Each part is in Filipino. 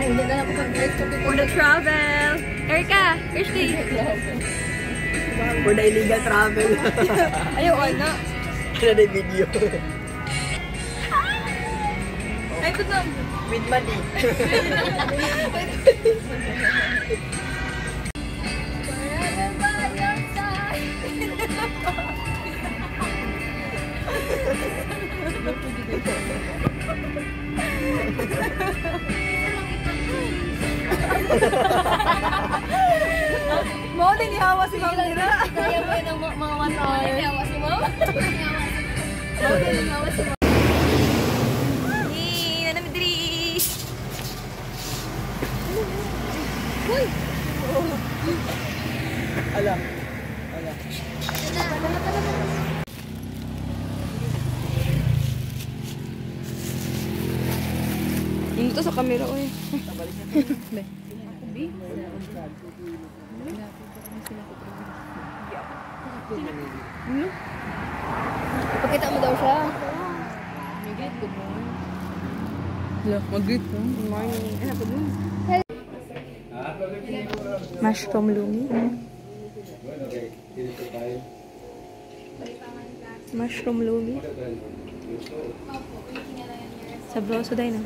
For the travel. Erica, Christy. For the illegal travel. Ayaw, ano? Ano na video? Ay, ito na. With money. Mo din ihawa si Ma'am Mira. Kaya mo yun ang mga 1 hour. Ihawa si Ma'am. Ihawa si Ma'am. Hey, ano midri? Uy! Ala. Yung to sa camera, oy. Ipakita mo daw siya. Mag-greet ko. Good morning. Ano po dun? Mushroom lumi. Mushroom lumi. Sabro sa day na.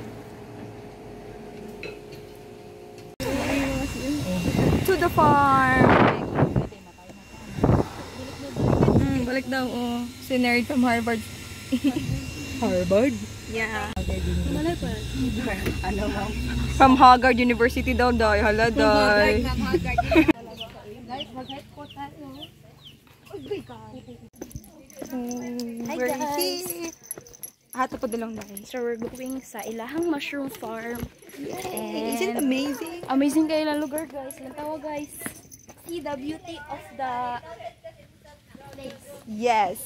To the farm. Balik daw, oh. Si nerd from Harvard. Harvard? Yeah. Ano ma'am? From Haggard University daw, day. Hala, day. Where is he? Hato pa dalang day. So we're going sa Ilahang Mushroom Farm. And Isn't it amazing? amazing kayo lang lugar, guys. Lantawa, guys. See the beauty of the place. Yes.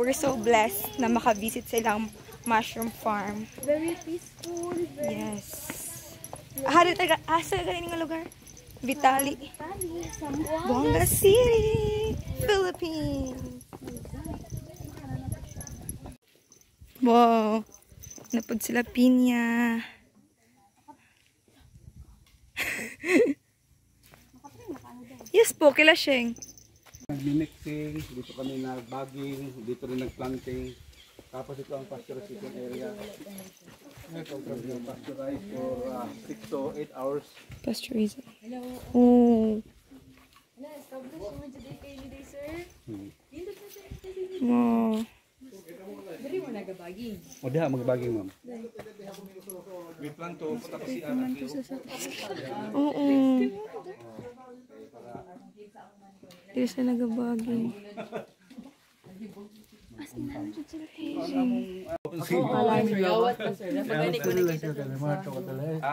We're so blessed na makavisit sa ilang mushroom farm. Very peaceful. Yes. Asa galing nga lugar? Vitali. Buanga City, Philippines. Wow. Napod sila pinya. Yes po, kila Sheng. Nag-mixing, dito kami nag-bagging, dito rin nag-planting. Tapos ito ang pasteurization area. Ito ang pasteurize for 6 to 8 hours. Pasteurizer. Oh. Wow. O diha, mag-bagging ma'am. Wait lang to, tapos si anak. Oo. Dito sa nagabagay.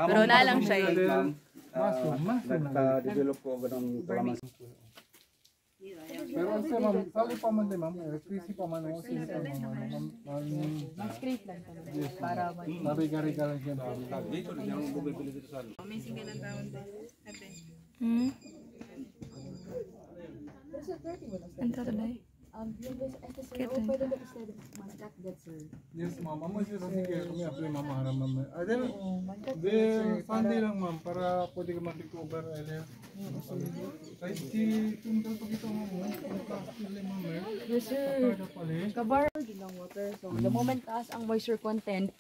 Pero na lang siya eh. Nagka-develop ko ganang kalamansi. Pero sa ma'am, sabi pa man din ma'am, electricity pa man ako sila pa ma'am. Scrape lang para mariga-riga lang siya. Dito, hindi ako bumibili dito sa ano. Anta today. Yes ma'am, ma'am siya sige kami apply ma'am haram ma'am. Then Sunday lang ma'am para pwede ka mag-recover earlier. Kahit si tungkol pag ito ma'am, Yes, sir. Kabar gilang water. So, the moment taas ang moisture content,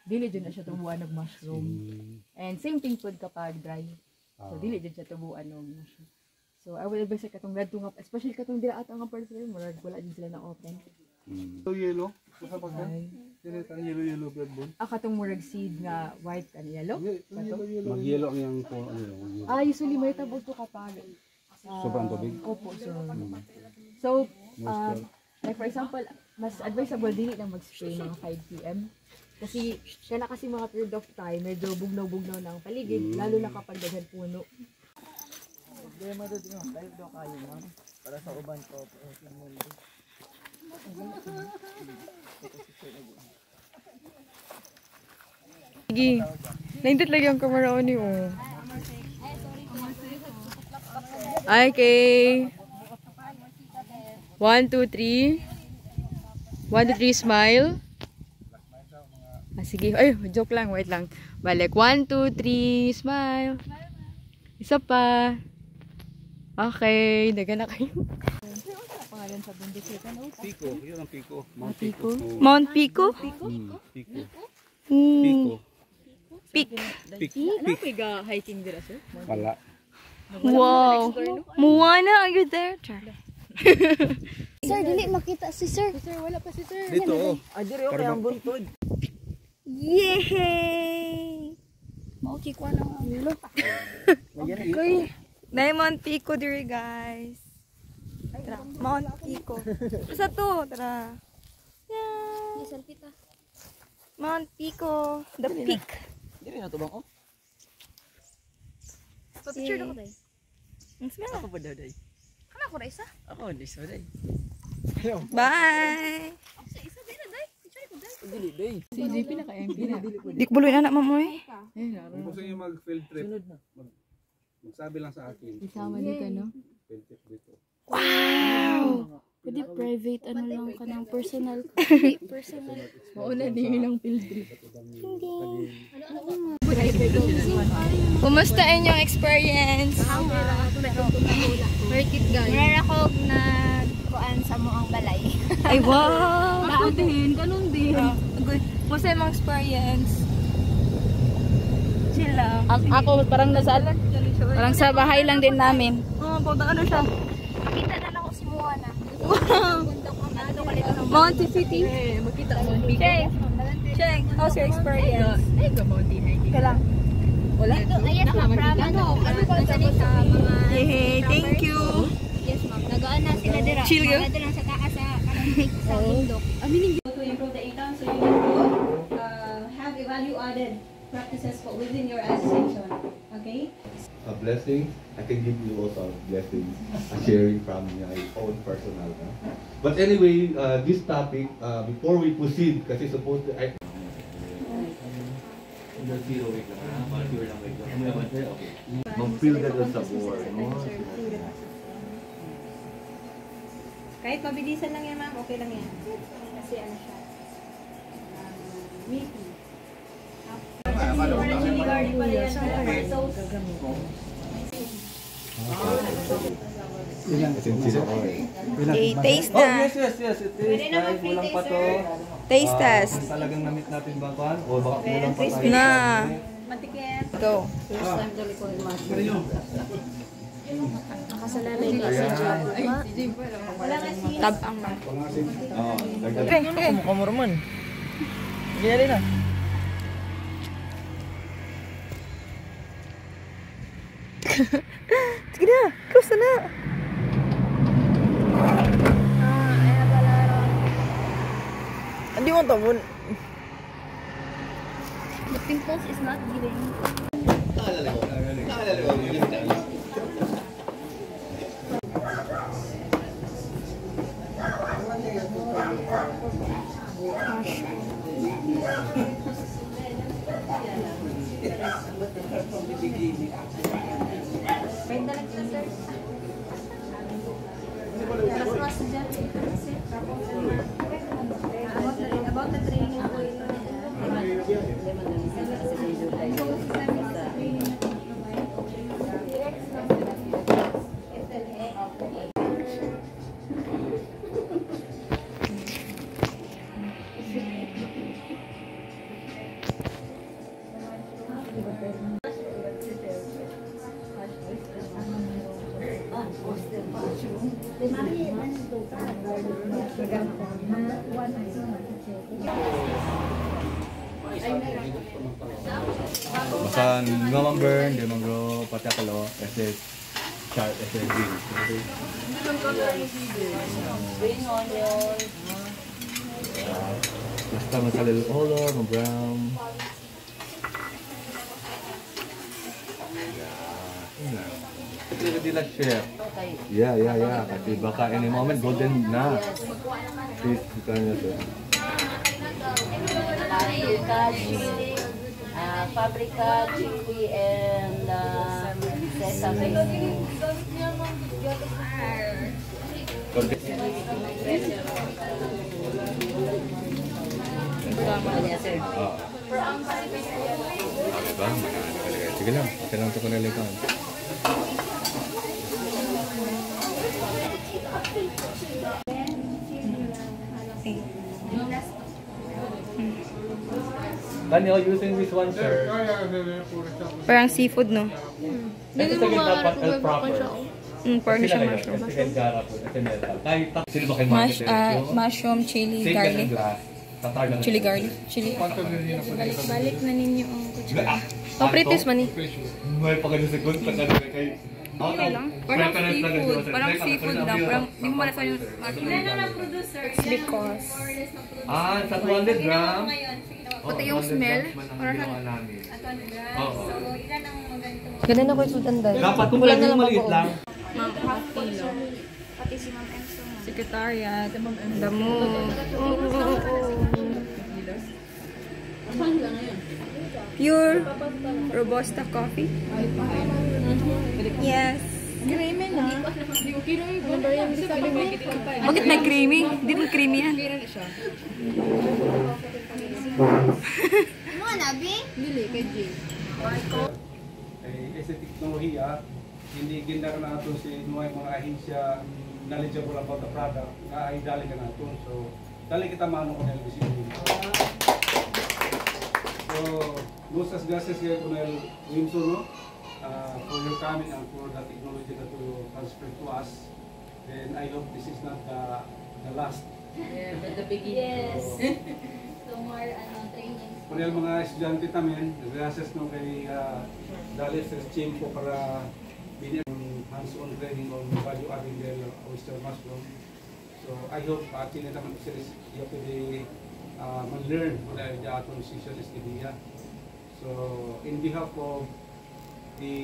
dili dyan na siya tubuan ng mushroom. And same thing food kapag dry. So, dili dyan siya tubuan ng mushroom. So, I will advise katong radto nga, especially katong dila at ang part sila, marag wala din sila na open. yellow, sa pagka. Dili ta yellow blood bone. Katong murag seed nga white and yellow. Mag-yelo ang yung po. Usually may tabog to kapag Sobrang tubig? Opo, sir. So, like for example, mas advisable dili lang mag-spray mga 5 PM. Kasi, kaya kasi mga period of time, medyo bugnaw-bugnaw ng paligid, lalo na kapag daghan puno. Hindi mo doon yung live daw kayo ma'am. Para sa uban ko. Sige. Naindot lagi ang camera ko niyo. Okay. 1, 2, 3. 1, 2, 3, smile. Ah, sige. Ay, joke lang. Wait lang. Balik. 1, 2, 3. Smile. Isa pa. Okay. Daga na kayo. Pangalan sa bundok ito. Pico, yun ang Pico. Mount Pico? Pico. Mount Pico? Pico. Mm. Pico. Peak. Ano pa hiking dira, sir? Wala. Wow. Moana, are you there? Char. Sir, dili makita si sir. Sir, wala pa si sir. Dito, oh. Adiri okay ang buntod. Yay! Mauki ko na ang ulo. Okay. Nay Mount Pico diri guys. Tara, Mount Pico. Sa to, tara. Yeah. Selfie ta. Mount Pico, the peak. Diri na to bang oh. Picture na ko dai. Ang smell. Ako pa daw day. Kana ko ra isa? Ako di so day. Bye! Sa isa din na dai. Picture ko dai. Dili day. Si JP naka-MP na. Di ko buloy anak mamoy. Kung gusto niyo mag-field trip, magsabi lang sa akin. Isama dito, no? Field trip dito. Wow! Pwede private ano lang ka ng personal. Personal. Mauna din yung field trip. Kumusta inyong experience? Worth it guys. Mura ako na kuan sa mo ang balay. Ay, wow! Ako din, ganun din. Kumusta yung mga experience? Chill lang. Ako parang parang sa bahay lang din namin. Oh, pagda ano siya? Nakita na lang ko si Moana. Monte City. Makita mo ang Pico. Cheng, how's your experience? Ay, gamonti hiking. Ka lang. Wala. Yes, ma'am. From ano sa mga... Yay, thank you. Yes, ma'am. Nagaan na sila dira. Chill yun? Nagado lang sa taas sa bundok. To improve the income, so you need to have a value-added practices within your association. Okay? A blessing, I can give you also a blessing, a sharing from my own personal. But anyway, this topic, before we proceed, kasi supposed to, mag-feel ka doon sa board, no? Kahit mabilisan lang yan, ma'am, okay lang yan. Kasi ano siya, meaty. Chili garlic pala yan, sauce. Okay, taste Oh, na. yes. It is. Kahit kulang pa to. Taste test. Talagang namit natin ba kuhan? O baka kulang pa tayo. Na. Mantikin. Go. Nakasalalay ka sa job. Wala kasi. Tabang na. Oo, dagdag. Okay. Mukha mo raman. Sige na. Sige na. Close na. Hindi mo tawon. The pimples is not giving. About the training po ito. Baka ngomong di monggo patakalo, ese chart, ese green. Basta masalil olo, brown. Hindi na chef. Yeah. Kasi baka any moment golden na. Please, bukan niya to. Paprika, chili, and sesame. Diba? Sige lang. Okay lang ito ko nalikan. Daniel, using this one, sir. Parang seafood, no? Ito sa ganda proper. Parang siya mushroom. Mushroom, chili, garlic. Chili garlic. Chili. Balik na ninyo ang kutsara. Papritis man eh. May pagkakasagot sa kanila kay... Okay lang. Parang seafood. Parang seafood lang. Parang hindi mo malasa yung mushroom. Because... sa 200 grams. Pati yung smell. Parang Ganun ako yung sultanday. Dapat kung pwede yung maliit lang. Ma'am, half kilo. Pati si Ma'am Enzo. Secretariat. Damo. Pure Robusta coffee. Yes. Creamy na. Bakit may creamy? Hindi mo creamy yan. Mo nabi? Dili kay Jay. Sa teknolohiya, hindi gindar na ito si mga ahensya knowledgeable about the product na ay dali ka na ito. So, dali kita mano ko nila bisyo. So, muchas gracias kay Colonel Wimson, no? For your coming and for the technology that you transferred to us. And I hope this is not the last. Yeah, but the beginning. Yes. So more training. Kunil mga estudyante namin, gracias no kay Dali sa Chimpo para binigyan hands-on training on value adding their oyster mushroom. So I hope tinita man sila iyo pwede mag-learn mula yung atong session STDIA. So in behalf of the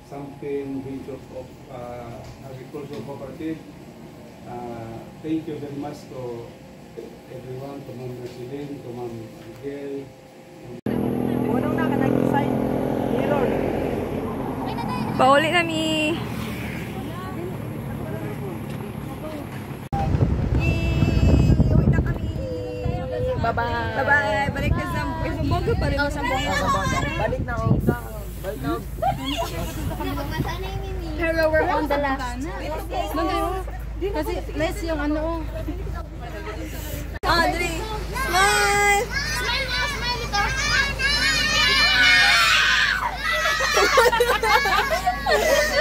Sampin Venture of Agricultural Cooperative, thank you very much to everyone, to Ma'am Marceline, to Ma'am Miguel. Unang na ka nag-design. Mirror. Pauli nami. Uwi na kami. Bye-bye. Bye-bye. Balik na sa Zamboanga pa rin. Oh, Zamboanga. Balik na. Balik na. Pero we're on the last. Kasi nice yung ano. Audrey, smile! Smile mo, smile ito.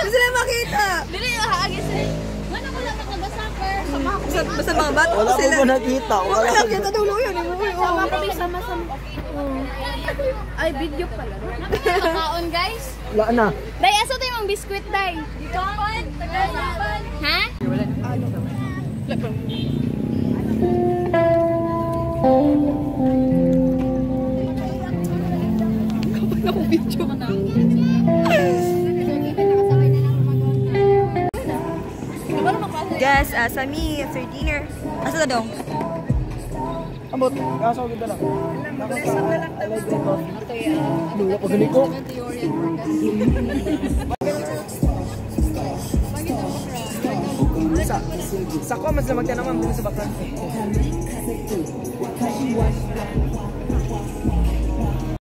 Gusto na makita! Dili yung haagis eh. Ano ko lang mag-suffer? Sama ko. Basta mga bata Wala sila. ko nakita. Wala ko nakita dulo yun. Sama ko din sama-sama. Ay, video pala. Nakakaon guys. Wala na. Day, asa tayo mong biskuit, Day? Dito ako. Ha? Nakubidyo ka na. Guys, Sami, after dinner. Asa na dong? Abot. Kaso kita lang. I like the coffee. Dula pa gani ko. Sa ko mas lamang naman din sa bakante.